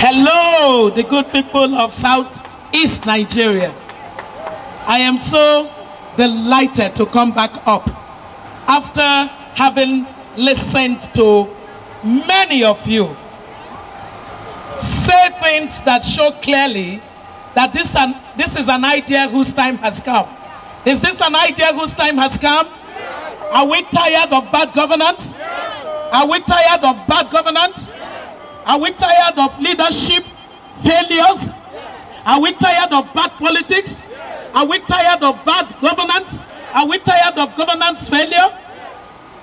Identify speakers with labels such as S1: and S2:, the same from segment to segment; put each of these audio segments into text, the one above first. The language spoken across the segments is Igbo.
S1: Hello, the good people of Southeast Nigeria. I am so delighted to come back up after having listened to many of you say things that show clearly that this is an idea whose time has come. Is this an idea whose time has come? Are we tired of bad governance? Are we tired of bad governance? Are we tired of leadership failures? Are we tired of bad politics? Are we tired of bad governance? Are we tired of governance failure?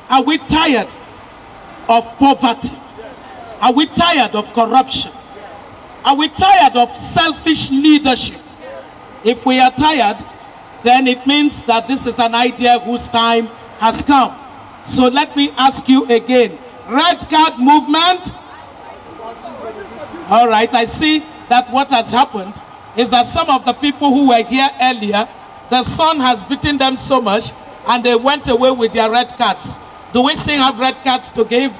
S1: Are we tired of poverty? Are we tired of corruption? Are we tired of selfish leadership? If we are tired, then it means that this is an idea whose time has come. So let me ask you again. Red Card movement? All right, I see that what has happened is that some of the people who were here earlier, the sun has beaten them so much and they went away with their red cards. Do we still have red cards to give?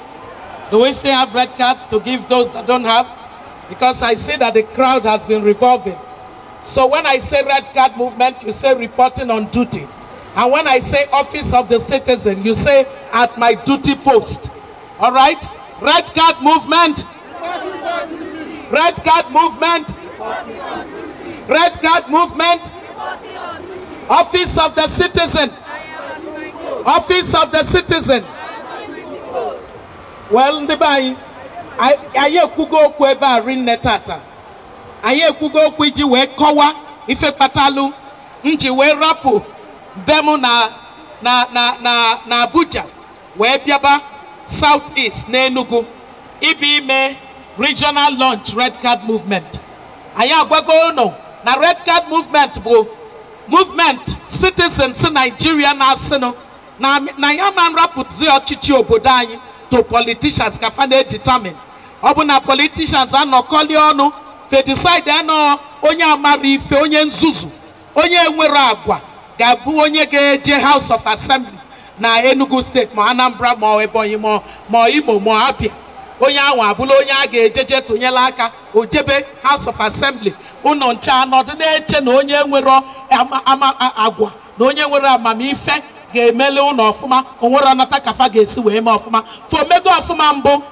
S1: Do we still have red cards to give those that don't have? Because I see that the crowd has been revolving. So when I say red card movement, you say reporting on duty. And when I say office of the citizen, you say at my duty post. All right? Red card movement. Red card movement. Red card movement. Office of the citizen. Office of the citizen. Well, Ndibai, I kugo kweba rinetata. I kugo kwiji we kowa ife patalu nji we rapu bemu na Abuja we biaba Southeast na Enugu ibi me regional launch red card movement. Aya agwago no na red card movement bo movement citizens in Nigeria na asino na yaman raput zi ochichi obodo anyi to politicians kafane determine. Obuna politicians anokoli onu fe decide ano onye amari ife onye nzuzu onye enwere agwa ga-abụ onye ga-eje House of Assembly na Enugu State ma Anambra ma Ebonyi ma Imo ma Abia. Onye ahụ abụla onye a ga-ejeje tụnyela aka ojebe House of Assembly ụnọ nche anọdụ na-eche na onye nwere agwa na onye nwere amamife ga-emele ụnọ ọfụma onwere anata kafa ga-esi wee mee ọfụma fo omego ọfụma mbụ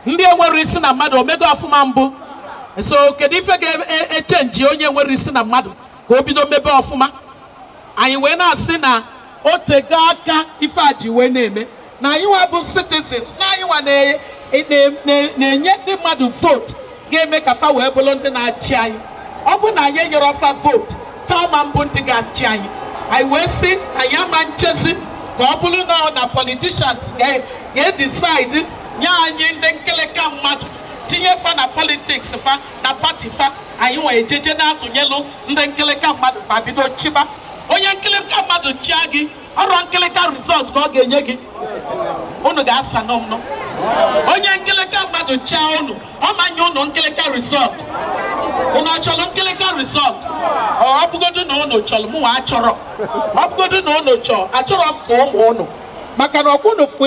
S1: ndị enwere isi na mmadụ omego ọfụma mbụ. So kedu ife ga-echenji onye nwere isi na mmadụ ka o bido mebe ọfụma? Anyị wee na-asị na o tego aka ife a ji wee na-eme na anyị nwa bụ citizens na anyị nwa na-enye ndị mmadụ vote ga-eme ka fa wee bụrụ ndị na-achị anyị. Ọ bụ na anyị nyere ọfa vote ka ama mbụ ndị ga-achị anyị. Anyị wee sị anyị ama nchezi ka ọ bụrụ na politicians ga-decide nye anyị ndị nkịlịka mmadụ tinye fa na politics fa na party fa anyị nwa ejeje na-atụnyelụ ndị nkịlịka mmadụ fa bido chiba. Onye nkịlịka mmadụ chia gị ọrụ nkịlịka result ka ọ ga-enye gị unu ga-asa n'ọnụ. Onye nkịlịka mmadụ chia unu ọ manye unu nkịlịka result unu achọrọ nkịlịka result ọ bụgodu na unu chọrọ mụnwa achọrọ ọ bụgodu na unu achọrọ fụ ụmụ unu maka na ọkwụ unu fụ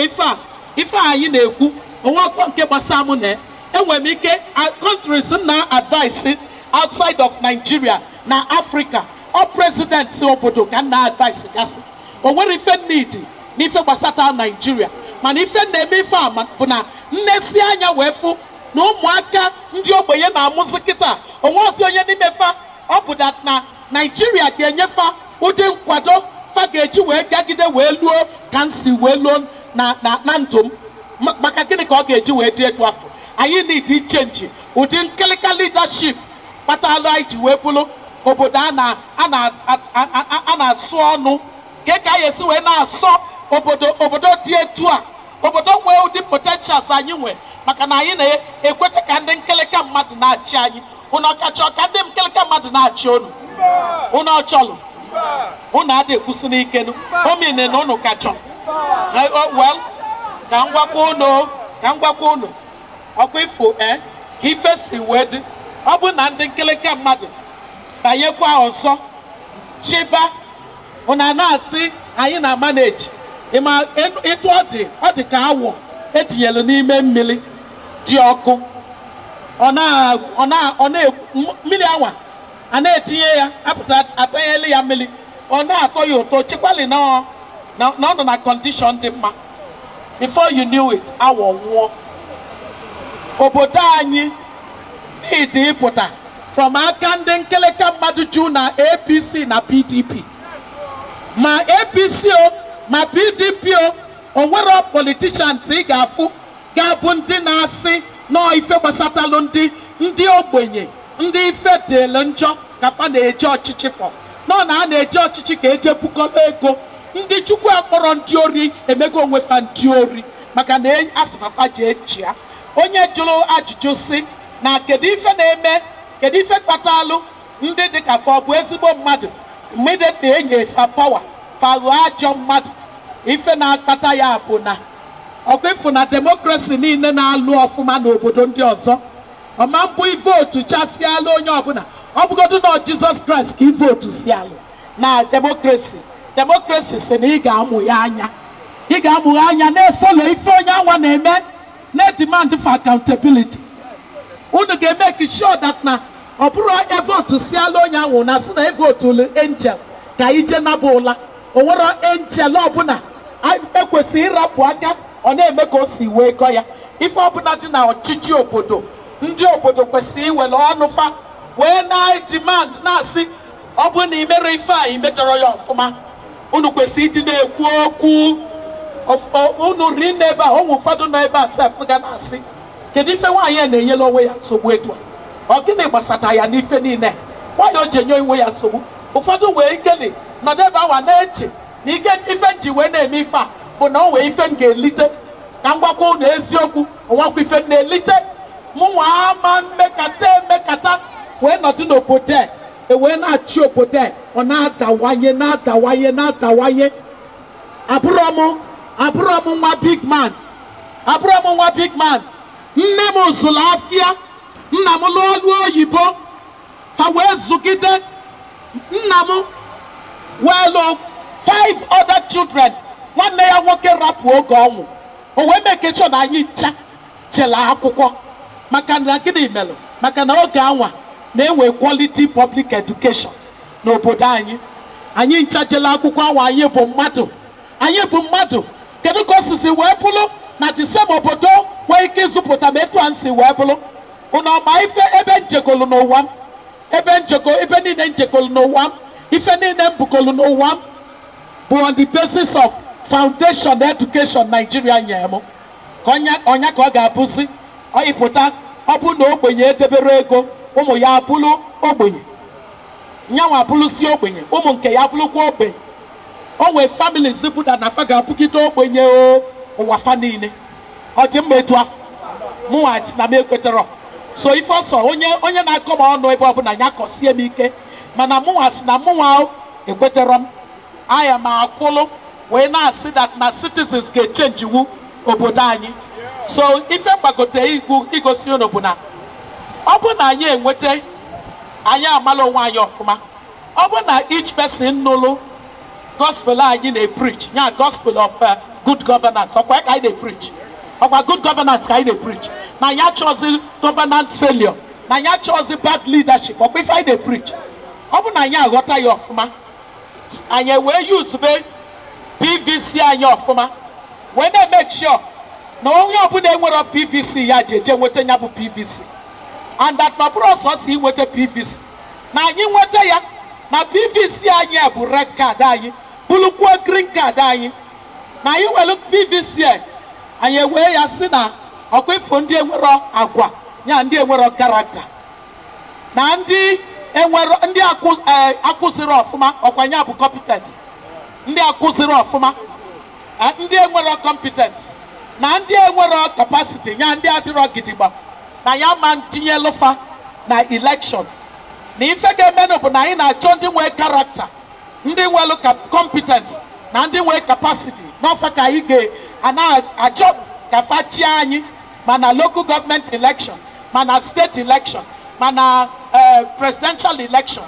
S1: ife anyị na-ekwu onwe ọkọ nke gbasa mụ na enwere m ike countries na advice outside of Nigeria na Africa ọ president obodo ka na advice gasị o nwere ife need n'ife gbasata Nigeria mana ife na-eme ife ama bụ na nnesi anya wee fụ na ụmụaka ndị ogbenye na-amụzi kịta onwe ozi onye n'ime fa ọ bụ na Nigeria ga-enyefa ụdị nkwado fa ga-eji wee gagide wee luo ka nsi wee luo na ndụ maka gịnị ka ọ ga-eji wee dị etu afọ. Anyị need change ụdị nkịlịka leadership kpatalụ anyị ji wee bụrụ obodo a na-asụ ọnụ ka anyị esi wee na-asọ obodo dị etu a obodo nwee ụdị potentials anyị nwee maka na anyị na-ekwecha ka ndị nkịlịka mmadụ na-achị anyị. Unu ọkacha ka ndị nkịlịka mmadụ na-achị unu unu ọchọlụ unu adị ekwusi n'ikenu omine na unu kachọ well ka ngwakwa unu ọkwa ifo ka ife si wee dị ọ bụ na ndị nkịlịka mmadụ banyekwa ọzọ chiba unu na-asị anyị na manage ịma ịtụ ọ dị ka awọ etinyelu n'ime mmiri dị ọkụ mmiri anwa a na-etinye ya apụta atanyelu ya mmiri ọ na-atọ ya ụtọ chekwali na ọ nọ na condition dị mma. Before you knew it, awọ nwụọ. Obodo anyị need ịpụta from aka ndị nkeleka mmadụ ju na APC na PDP, ma APC o ma PDP o nwere politicians ị ga-afụ ga-abụ ndị na-asị nọọ ife gbasatalụ ndị ogbenye ndị ife dịle njọ ka fa na-eje ọchịchị fọ nọ na a na-eje ọchịchị ka eje bukọrọ ego. Ndị Chukwu akpọrọ ndị ori emego onwe fa ndị ori maka na asịfafa ji echia. Onye jụrụ ajụjụ si na kedu ife na-eme, kedu ife kpatalụ ndị dịka fa ọ bụ ezigbo mmadụ immediately enye fa power fa ghọọ ajọ mmadụ. Ife na-akpata ya bụ na ọkwefu na demokrasi niile na-alụ ọfụma n'obodo ndị ọzọ ọma mbụ ivotu chasịalụ onye ọbụla ọ bụgodu na Jizọs Kraịst ka ivotu si alụ na demokrasi si na ị ga-amụ ya anya, ị ga-amụ ya anya na-efolo ife onye anwa na-eme na-demand for accountability. Unu ga-emeki sure that na ọ bụrụ evotu sialụ onye anwụ na sị na evotulu angel ka ije naba ụla. O nwere angel ọbụla ekwesịrị ịrapụ aka ọ na-eme ka o si wee gọ ya. Ife ọbụla dị na ọchịchị obodo, ndị obodo kwesịrị iwere ọnụ fa wee na-demand na-asị ọ bụ na imere ife a imedọrọ ya ọfụma. Unu kwesịrị ịdị na-ekwu okwu unu ri n'ebe a. Ụmụ ụfọdụ nọ ebe a sef ga na-asị kedu ife nwaanyị a na-enyela onwe ya nsogbu etu a, ọ gịnị gbasata ya n'ife niile, nwaanyị o ji enye onwe ya nsogbu. Ụfọdụ wee ikeli nọdụ ebe awa na-eche na ike ife nji wee na-eme ife a bụ na o wee ife m ga-elite ka mgbakwa ụlọ eziokwu onwakwa ife na-elite. Mụnwa ama mmekata wee nọdụ n'obodo a wee na-achị obodo a ọ na-adawanye. Abụrụ m nwa big man. Nne m zụrụ afịa, nna m lụọ ọrụ oyibo fa wee zụgide. Nna m wee lụọ 5 other children. Nwanne ya nwoke rapụ oge ọnwụ. O wee make sure na anyị ncha chela akwụkwọ maka na gịnị melụ, maka na oge anwa na-enwe quality public education n'obodo anyị. Anyị ncha jela akwụkwọ anwa. Anyị bụ mmadụ. Kedu ka osisi wee bụrụ na disem obodo nwee ike ịzụpụta ma etu ansi wee bụrụ unu ọma ife ebe njekolu n'ụwa m, ebe niile njekolu n'ụwa m, ife niile mbukolu n'ụwa m bụ on the basis of foundation education Nigeria nyere m ka ọnya ka ọ ga-abụzi ọyịpụta ọ bụ na ogbenye edebere ego ụmụ ya abụrụ ogbenye, nyanwa abụrụsi ogbenye, ụmụ nke ya abụrụkwa ogbenye. O nwee families bụ na nafa ga-abụgide ogbenye ụwa fa niile. Ọ dị mma etu afọ mụnwa na m ekwetara. So ife ọsọ onye na-akọ m ọnụ ebe ọbụla ya kọsie m ike, mana mụnwa si na mụnwa ekwetara m aya ma akwụlụ wee na-asị that na citizens ga-echenji iwu obodo anyị. So ife mgbagote igosi unu bụ na ọ bụ na anyị enweta anyị amala onwe anyị ọfụma. Ọ bụ na each person nụlụ gospel anyị na-preach ya gospel of good governance. Ọkwa ka anyị na-preach ọkwa good governance ka anyị na-preach na ya chọzi governance failure na ya chọzi bad leadership. Ọkwa ife anyị na-preach. Ọ bụ na anyị aghọta ya ọfụma anyị wee use PVC anyị ọfụma wee na-make sure na onye ọbụla enwere PVC ya ji eje nweta ya bụ PVC and that na bụrụ ọsọsọ inweta PVC na anyị nweta ya na PVC anyị bụ red card anyị bụrụkwuo green card anyị na anyị welu PVC anyị wee ya si na ọkwa ifo ndị enwere agwa ya ndị enwere karakta na ndị akụziri ọfụma ọkwa ya bụ competence. Ndị akụziri ọfụma ndị enwere competence na ndị enwere capacity ya ndị adịrọ gidigba na ya ma tinye lụfa na election. Na ife ga-emenụ bụ na anyị na-achọ ndị nwee karakta, ndị nwere competence na ndị nwee capacity n'ọfa ka anyị ga-achọ ka fachi anyị mana local government election, mana state election, mana presidential election,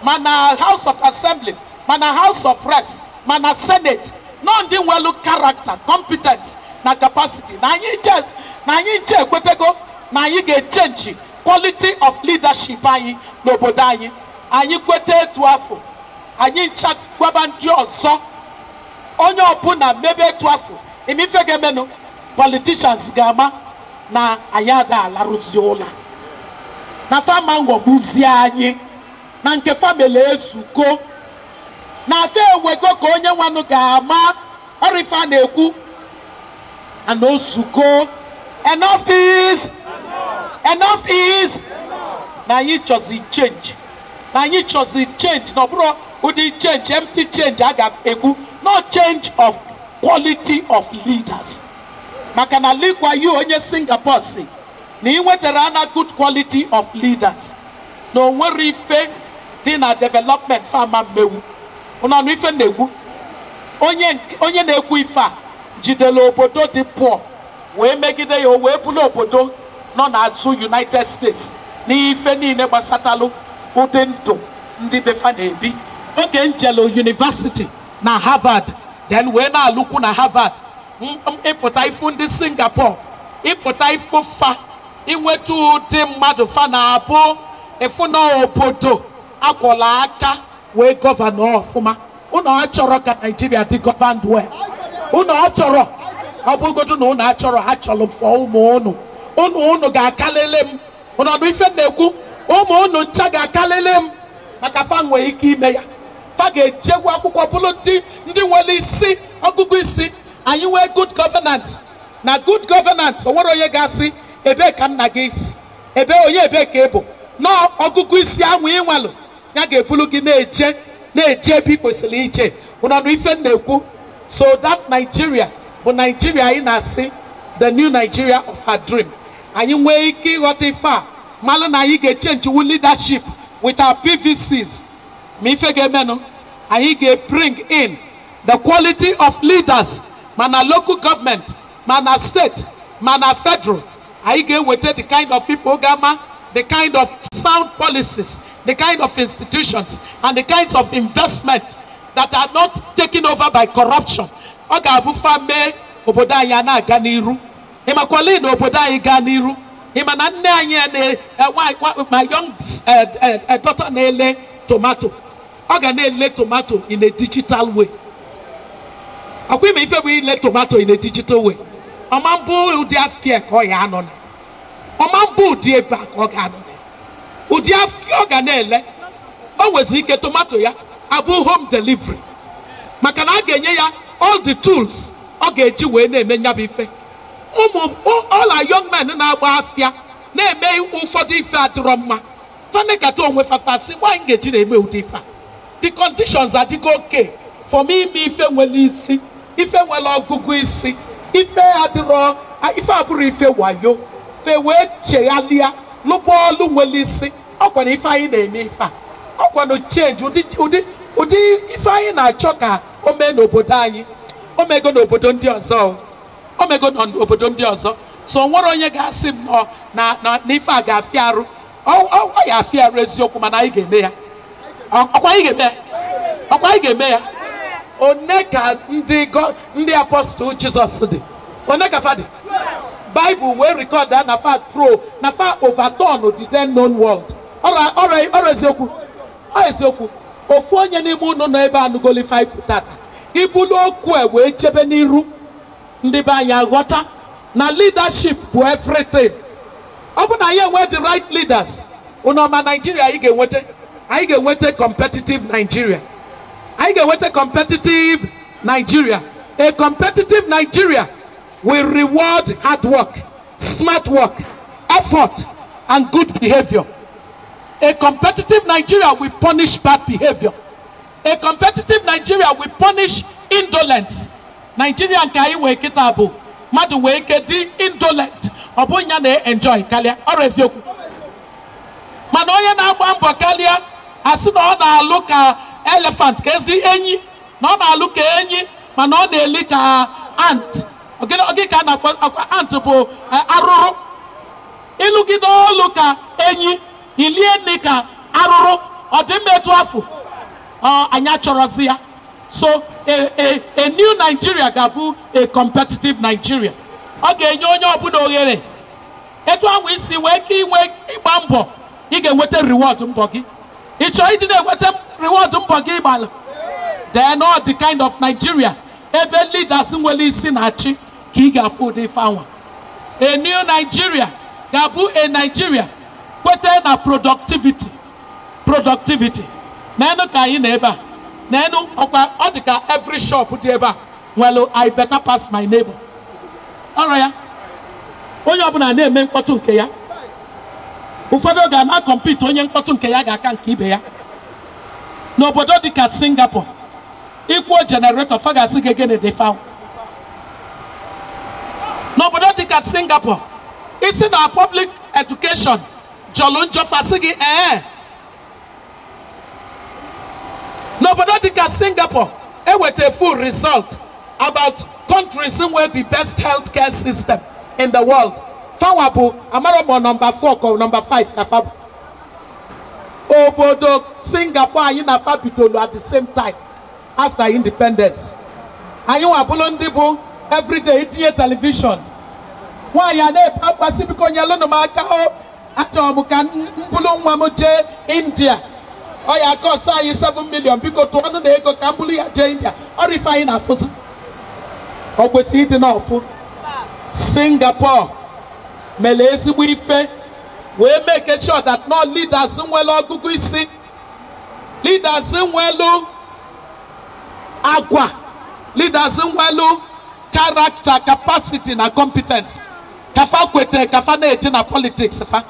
S1: mana House of Assembly, mana House of Reps, mana Senate no ndị nwelu character, competence na capacity na anyị nche ekwetego na anyị ga-echange quality of leadership anyị n'obodo anyị. Anyị kwete etu afọ anyị ncha gwaba ndị ọzọ onye ọbụla mebe etu afọ imife ga-emenụ politicians ga-ama na anyị ada alarụzi ụla na fama nghọgbuzie anyị na nke family ezuko na afe ewego ka onye nwanụ ga-ama ọrịfa na-ekwu ana ozuko. Enough is na anyị chọzi change, na anyị chọzi change na ọ bụrụ ụdị change empty change a ga-ekwu, no change of quality of leaders. Maka na likwa yu onye Singapore si na ị nwetara na good quality of leaders na onwere ife dị na development fama mmewu ụnọnụ ife na-egwu onye na-ekwu ife a jidere obodo dị poor wee megide ya wee bụrụ obodo nọ n'azụ United States n'ife niile gbasatalụ ụdị ndụ ndị befa na-ebi. Oge njelo University na Harvard then wee na-alụkwu na Harvard ịpụta ifu ndị Singapore ịpụta ifu fa inweta ụdị mmadụ fa na-abụ efu na obodo akwọla aka wee gọvanọ ọfụma. Unu achọrọ ka Nigeria dị governed well. Unu achọrọ ọ bụgodu na unu achọrọ ha chọrọ fọ ụmụ unu ga-akalele m. Ọnọdụ ife na-ekwu ụmụ unu ncha ga-akalele m maka fa nwee ike ime ya. Fa ga-ejegwu akwụkwọ bụrụ ndị nwere isi ọgụgụ isi. Anyị nwee good governance na good governance o nwere onye ga-asị ebe ka nna gị isi ebe onye ebe ka ebo na ọgụgụ isi anwụ ịnwalụ ya ga-ebulu gị na-eje ebe ị kwesịrị ije. Ọnọdụ ife na-ekwu so that Nigeria bụ Nigeria anyị na-asị the new Nigeria of her dream. Anyị nwee ike ịghọta ife a malụ na anyị ga-echange wu leadership with our PVCs. Ma ife ga-emenụ anyị ga-bring in the quality of leaders mana local government mana state mana federal. Anyị ga-eweta the kind of people gama, the kind of sound policies, the kind of institutions and the kinds of investment that are not taken over by corruption. Ọ ga-abụ fa mee obodo anyị na-aga n'iru. Ịmakwala na obodo anyị gaa n'iru. Ịma na nne anyị my young daughter na-ele tomato. Ọ ga na-ele tomato in a digital way. Akwa ime ife bụ ile tomato in a digital way. Ọma mbụ ụdị afịa ka ọ ya anọ na. Ọma mbụ ụdị ebe ka ọ ga-anọ na. Ụdị afịa ọ ga na-ele. O nwezi ike tomato ya abụ home delivery. Maka na a ga-enye ya all the tools ọ ga-eji wee na-eme nyabụ ife. All our young men na-agba afịa na-eme ụfọdụ ife adịrọ mma. Fanekata onwe fafasị nwaanyị ga-eji na-eme ụdị ife a. The conditions adịgo okay for me ime ife nwere isi, ife nwere ọgụgụ isi, ife adịrọ, ife abụrụ ife wayo, fe wee cheghalịa lụba ọlụ nwere isi. Ọkwa na ife anyị na-eme ife a. Ọkwa na change ụdị ife anyị na-achọ ka o mee n'obodo anyị. O mego n'obodo ndị ọzọ. O mego n'obodo ndị ọzọ. So nwere onye ga-asị m na ife a ga-afịa arụ. Ọ ya afịa arụ eziokwu mana anyị ga-eme ya. Ọkwa anyị ga-eme ya. Ọkwa anyị ga-eme ya. One ka ndị apostol Jizọs dị. One ka fa dị. Bible wee record na fa na fa overturn the then known world. Ọrụ eziokwu. Ọ eziokwu. Ofu onye n'ime unu nọ ebe anụgoli ife anyị pụtara. Ibulu okwu e wee chebe n'iru ndị be anyị aghọta na leadership bụ everything. Ọ bụ na anyị enwe the right leaders. Unoma Nigeria anyị ga-enweta competitive Nigeria. Anyị ga-enweta competitive Nigeria. A competitive Nigeria will reward hard work, smart work, effort, and good behavior. A competitive Nigeria will punish bad behavior. A competitive Nigeria will punish indolence. Nigeria nke anyị wee kịta bụ mmadụ wee ike dị indolent. Ọ bụ nya na-enjoy karịa. Ọrụ eziokwu. Mana onye na-agba mbọ karịa asị na ọ na-alụ ka elephant ka ezi enyi na ọ na-alụ ka enyi mana ọ na-eli ka ant. Oge ka a na-akpọ ant bụ arụrụ. Ịlụgide olu ka enyi ilie nne ka arụrụ ọ dị mmetụ afọ anyị achọrọzi ya. So a new Nigeria gabu a competitive Nigeria. Okay, onye ọbụla ohere etu ahụ isi wee ka inwe ịgba mbọ ị ga-enweta reward mbọ gị ịchọ ịdị na-enweta reward mbọ gị ịgbalụ then all the kind of Nigeria ebe leaders nwere isi na-achị ka ị ga-afụ ụdị ife anwa. A new Nigeria gabu a Nigeria kwete na productivity n'enu ka anyị na ebe a n'enu ọkwa ọ dị ka every shop dị ebe a well I better pass my neighbor ọrụ ya onye ọbụla na-eme mkpọtụ nke ya ụfọdụ ga na compete onye mkpọtụ nke ya ga-aka nke ibe ya n'obodo dị ka Singapore equal generator fa ga-asị gị gịnị dị fa n'obodo dị ka Singapore isi na public education jọlụ njọ fasị gị n'obodo dị ka Singapore eweta full result about countries where the best healthcare system in the world. Fawabu Amarobo number 4 or number 5 kafabu. Obodo Singapore yina fabitolu at the same time after independence. Ayu abulondibu every day etinye television. Why ya ne papa sibiko nyalo no maka o atomuka mbulu nwa mo je India. Oh ya cost 7 million because to anu na ego ka mbulu ya je India. Or if I na fuzu. Okwesi dị n'ọfụ Singapore mere ezigbo ife wee make sure that no leaders nwere ọgụgụ isi leaders nwere agwa leaders nwere character capacity na competence kafa kwete kafa na-eji na politics fa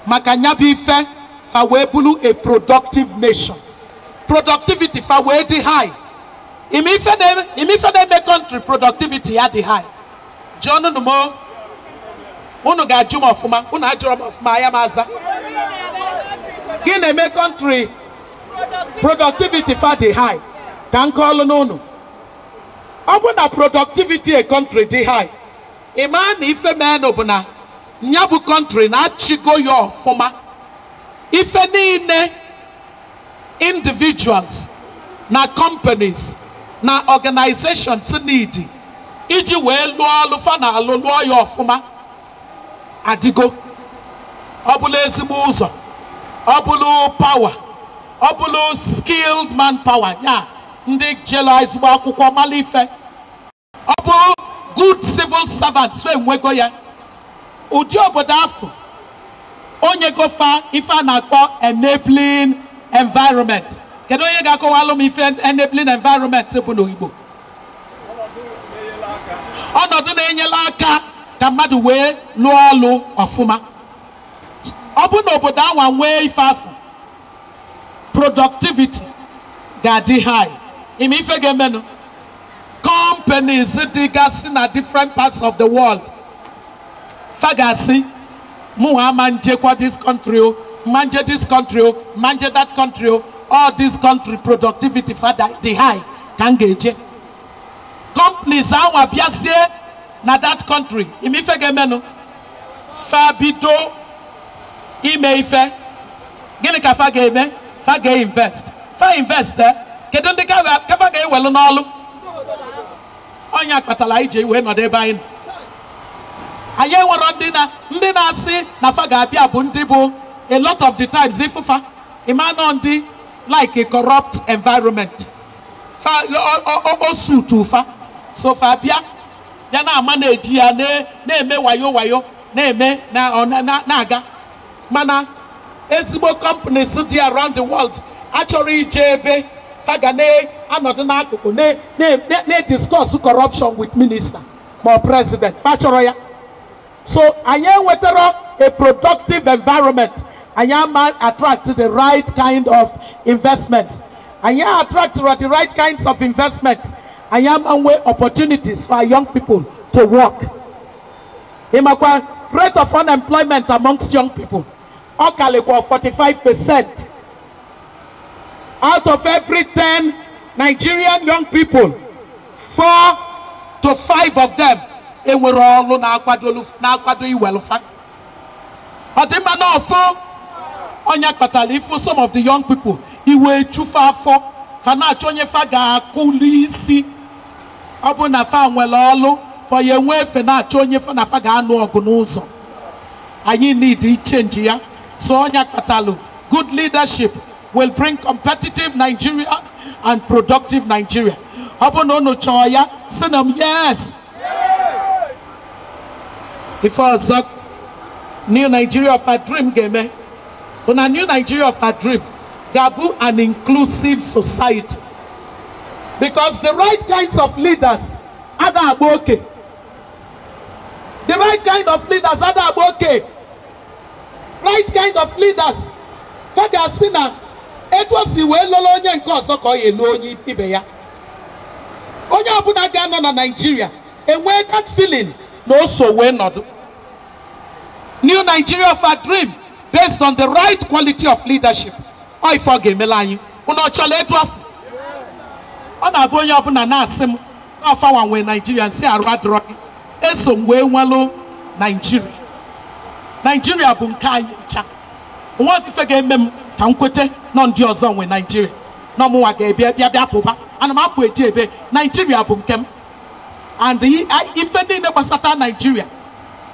S1: maka nyabụ ife fa wee bụrụ a productive nation productivity fa wee dị high. If the country productivity at the high, John no more. Uno got juma of ma, uno ajum of my amaza. Guinea country productivity at the high. Can call no. Open a productivity a country the high. A man if a man obuna, nyabu country na chigo your former. If any individuals, na companies. Na organizations need iji wee lụọ alụfa na alụ lụọ ya ọfụma adigo ọ bụla ezigbo ụzọ ọ bụla power ọ bụla skilled manpower ya ndị jelo ezigbo akwụkwọ mala ife ọ bụ good civil servants fe nwego ya ụdị obodo afọ onye gofa ife a na-akpọ enabling environment. Kedu onye ga-akọwalụ m ife enabling environment bụ n'Igbo? Ọnọdụ na-enyela aka ka mmadụ wee lụọ ọlụ ọfụma. Ọ bụ n'obodo anwa nwee ife afọ productivity ga-adị high. Ime ife ga-emenụ companies dịgasị na different parts of the world fagasị mụ ha ma njekwa this country o manje this country o manje that country o all this country productivity for the high can get companies are biasie na that country imife gemenu fabido ime ife gini ka fa game fa ga invest fa investor kedu ndi ka fa ga ewelu n'ọlụ onya kpatala ije iwe no de bayin aye nwere ndị na-asị na fa ga-abịa bụ ndị bụ a lot of the times ifufa imano ndị like a corrupt environment. So Fabia, yana manage ya ne wayo ne naga mana esibo companies around the world actually JB Kagane another nakuko ne discuss corruption with minister or president Fachoroya. So I am a productive environment. I am attract the right kind of investments. I am attract the right kinds of investments. I am away opportunities for young people to work. Rate of unemployment amongst young people, okay, 45%. Out of every 10 Nigerian young people, 4 to 5 of them, they were all na akwado iwelufa. Odima no for onya patali for some of the young people, he will chufa for fa na-achọ onye fa ga-akụli isi ọ bụ na fa nwere ọlụ for ya enwe efe na-achọ onye fa na fa ga-anụ ọgụ n'ụzọ anyị need change ya so onye kpatalụ good leadership will bring competitive Nigeria and productive Nigeria ọ bụ na unu chọọ ya sị na m yes ife ọzọ New Nigeria of our dream ga-eme bụ na New Nigeria of our dream ga-abụ an inclusive society because the right kinds of leaders ada agba oke the right kind of leaders ada agba oke right kind of leaders fa ga-asị na etu o si wee lụrụ onye nke ọzọ ka ọ ya elu onye ibe ya onye ọbụla ga-anọ na Nigeria enwee that feeling na o so wee nọdụ New Nigeria of our dream based on the right quality of leadership ọ ife ọ ga-emela anyị unu ọchọla etu afọ ọ na-abụ onye ọbụla na-asị m n'ọfanwa nwee Nigeria nsị arụ adịrọ gị eso m wee nwelụ Nigeria bụ nke anyị ncha nwa ife ga-eme m ka m kwete nọ ndị ọzọ nwe Nigeria na ọmụnwa ga-ebịa bịa pụba ana m apụ eji ebe Nigeria bụ nke m and ife niile gbasata Nigeria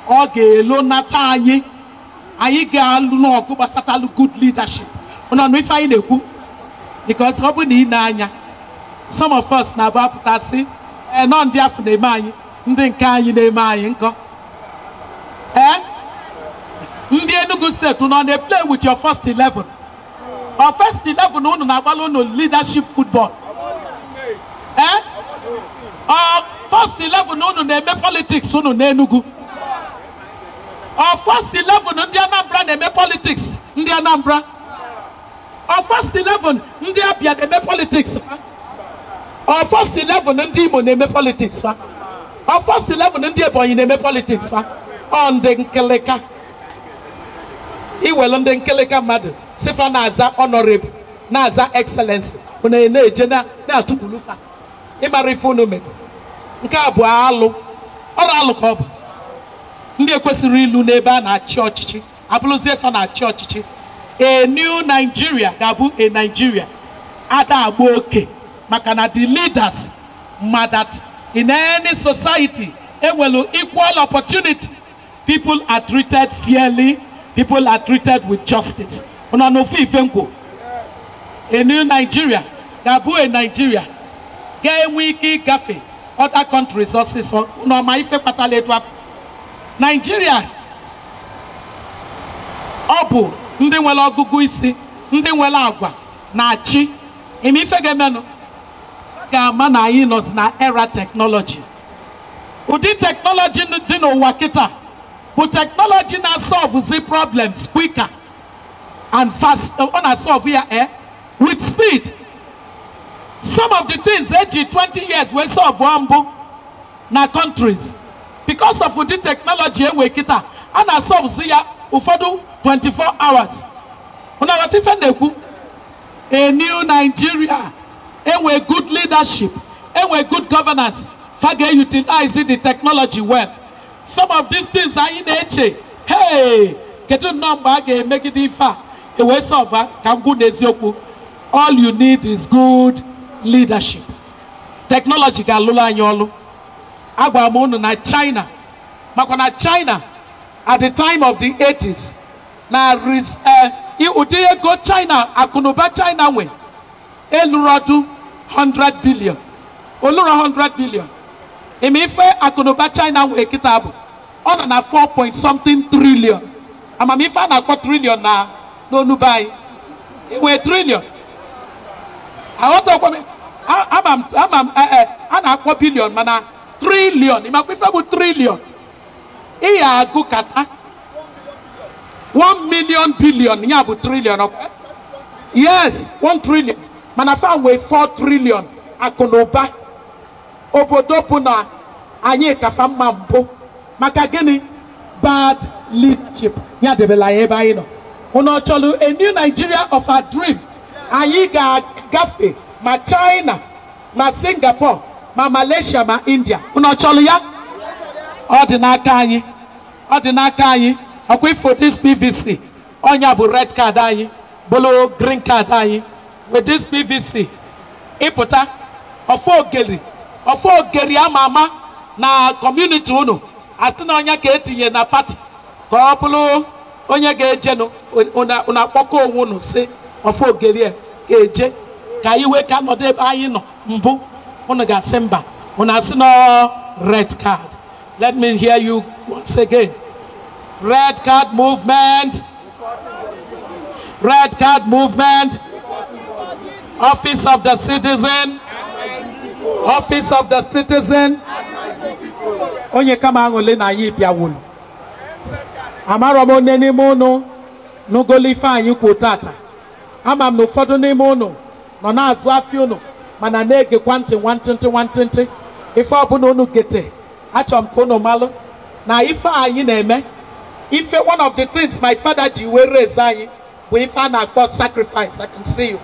S1: ọ ga-elo nata anyị ga-alụ n'ọgụ gbasatalụ good leadership ụnọnụ ife anyị na-ekwu because ọ bụ na ị na-anya some of us na-abụ apụtasị nọ ndị afọ na-eme anyị ndị nke anyị na-eme anyị nkọ ndị Enugu steeti nọ na-play with your first 11 or first 11 unu na-agbalụ unu leadership football or first 11 unu na-eme politics unu n'Enugu or first 11 ndị Anambra na-eme politics ndị Anambra or first 11 ndị Abia na-eme politics or first 11 ndị Imo na-eme politics or first 11 ndị Ebonyi na-eme politics ọ ndị nkeleka iwelu ndị nkeleka mmadụ sifa na-aza honorable na-aza excellency unu na-eje na-atụkwulu fa ịmara ife unu mere nke a bụ alụ ọrụ alụ ka ọ bụ ndị ekwesịrị ilu n'ebe a na-achị ọchịchị abụrụzie fa na-achị ọchịchị a new Nigeria ga-abụ a Nigeria ada agba oke maka na the leaders ma that in any society enwelu equal opportunity people are treated fairly people are treated with justice una no fi ifenko a new Nigeria ga-abụ a Nigeria ga-enwe ike ịgafe other countries ọsịsọ una ma ife kpatala etu afọ Nigeria ọ bụ ndị nwere ọgụgụ isi ndị nwere agwa na-achị ime ife ga-emenụ ga-ama na anyị nọzi na era technology ụdị technology dị n'ụwa kịta bụ technology na-solve problems quicker and fast ọ na-solve ya with speed some of the things eji 20 years wee solve mbụ na countries because of ụdị technology enwe kịta a na-solve ya ụfọdụ 24 hours una wata ife na-ekwu a new Nigeria enwe good leadership enwe good governance fa ga-utilize the technology well some of these things anyị na-eche hey kedu nnọọ mgbe a ga-emegide ife a ewee solve ka ngwu n'eziokwu all you need is good leadership technology ga-alụrụ anyị ọlụ agwara m unu na China makwa na China at the time of the 80s na ụdị ego China akụnụba China nwe elụrọdụ 100 billion olụrụ 100 billion ime ife akụnụba China nwe kịta bụ ọ nọ na 4 point something trillion amamife a na-akpọ trillion na n'onuba anyị enwe trillion aghọtakwa a na-akpọ billion mana trillion ịmakwa ife bụ trillion ị ya agụ kata 1 million billion ya bụ trillion okay? Yes 1 trillion mana fa nwee 4 trillion akụnụba obodo bụ na anyị kafa mma mbụ maka gịnị bad leadership ya debela ya ebe anyị nọ unu chọrọ a new Nigeria of our dream anyị ga-agafe ma China ma Singapore ma Malaysia ma India unu chọrọ ya ọ dị n'aka anyị ọ dị n'aka anyị ọkwa ifo this PVC onya bụ red card anyị bụrụ green card anyị with this PVC ịpụta ọfọ ogeri ama ama na community unu asị na onye ka etinye na pati ka ọ bụrụ onye ga-ejenụ unu akpọkọ onwe unu si ọfọ ogeri ga-eje ka iwe ka nọdụ ebe anyị nọ mbụ unu ga-asị mba unu asị na red card. Let me hear you once again. Red card movement. Red card movement. Office of the citizen. Office of the citizen. Onye kama angole na yi bia wulu. Amaro mo neni mono nugoli fa yi kwotata. Ama no fodo ni mono no na azu afi unu mana na-ege kwantị ife ọbụla unu gete achọm ka unu malụ na ife anyị na-eme ife one of the things my father ji wee raise anyị bụ ife a na-akpọ sacrifice. I can see you.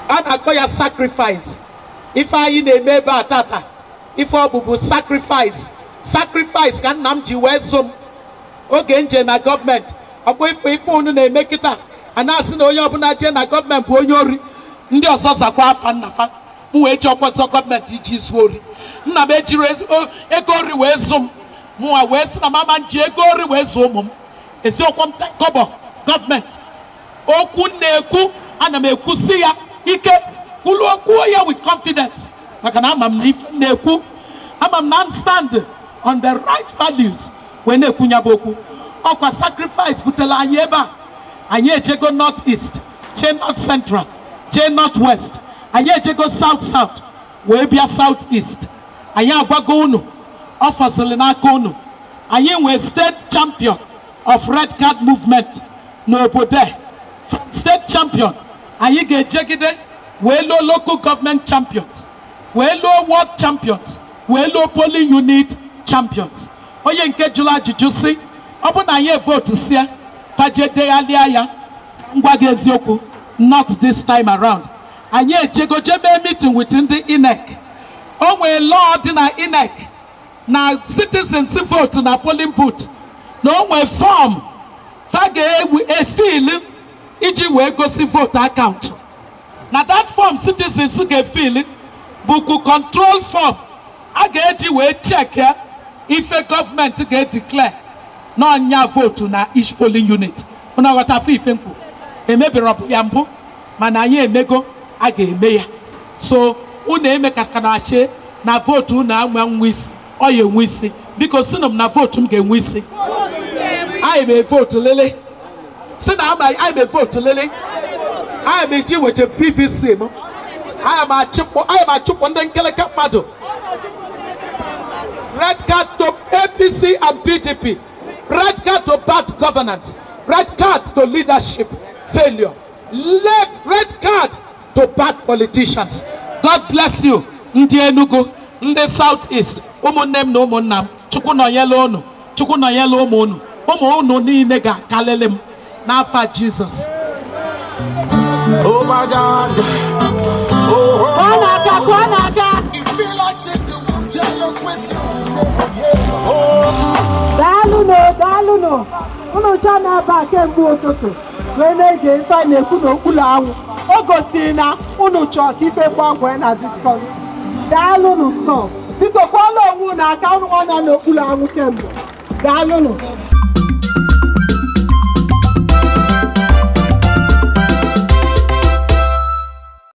S1: A na-akpọ ya sacrifice. Ife anyị na-eme ebe a tata ife ọbụbụ sacrifice ka nna m ji wee zụ m oge nje na gọọmenti ọkwa ife unu na-eme kịta a na-asị na onye ọbụla jee na gọọmenti bụ onye ori ndị ọzọ zakwa afa nnafa m wee ji ọkwọtọ gọọmenti iji zuo ori nna m ejiri ego ori wee zụ m mụwa wee sị na mama m ji ego ori wee zụọ ụmụ m eziokwu m kọbọ gọọmenti okwu na-ekwu ana m ekwusi ya ike kwuo ya with confidence maka na ama m n'ife na-ekwu ama m na stand on the right values wee na-ekwu ya bụ okwu ọkwa sacrifice butere anyị ebe a anyị ejego north east jee north central jee north west anyị ejego south wee bịa south east anyị agwago unu ọfọsịrị n'aka unu anyị nwee state champion of red card movement n'obodo state champion anyị ga-ejegide wee lụọ local government champions wee lụọ world champions wee lụọ polling unit champions. Onye nke jụrụ ajụjụ si ọ bụ na anyị vote sie faje deghalịa ya ngwa gị eziokwu not this time around. Anyị ejego jebe meeting with ndị INEC. O nwee law dị na INEC na citizens vote na polling booth na o nwee form fa ga-efil iji wee gosi vote account. Na that form citizens ga-efil bụkwa control form a ga-eji wee check ya ife gọọmenti ga-declare na ọnya vote na each polling unit. Unu aghọtafu ife nkwu emebere ya mbụ mana anyị emego a ga-eme ya. So unu emekakanache na vote unu anwe nwa isi ọ ya enwe isi biko sinu m na vote m ga-enwe isi. Anyị mee vote lele si na anyị mee vote lele anyị mee ji wete PVC m anyị ma achụpụ ndị nkeleke mmadụ. Red card to APC and PDP. Red card to bad governance. Red card to leadership failure. Red card to bad politicians. God bless you. Ndị Enugu, ndị South East, ụmụnne m na ụmụnna m, Chukwu nọnyere unu, Chukwu nọnyere ụmụ unu niile ga-akalele m n'afa Jizọs. Oh my God.
S2: Daalụnụ unu cha na-aba kemgbe ụtụtụ wee na-eji nsa na-ekwu n'okpuru anwụ o gosiri na unu chọọ ka ife gbanwee na diskọs. Daalụnụ sọ biko kwala onwe unu aka unu nọ n'okpuru anwụ kemgbe. Daalụnụ.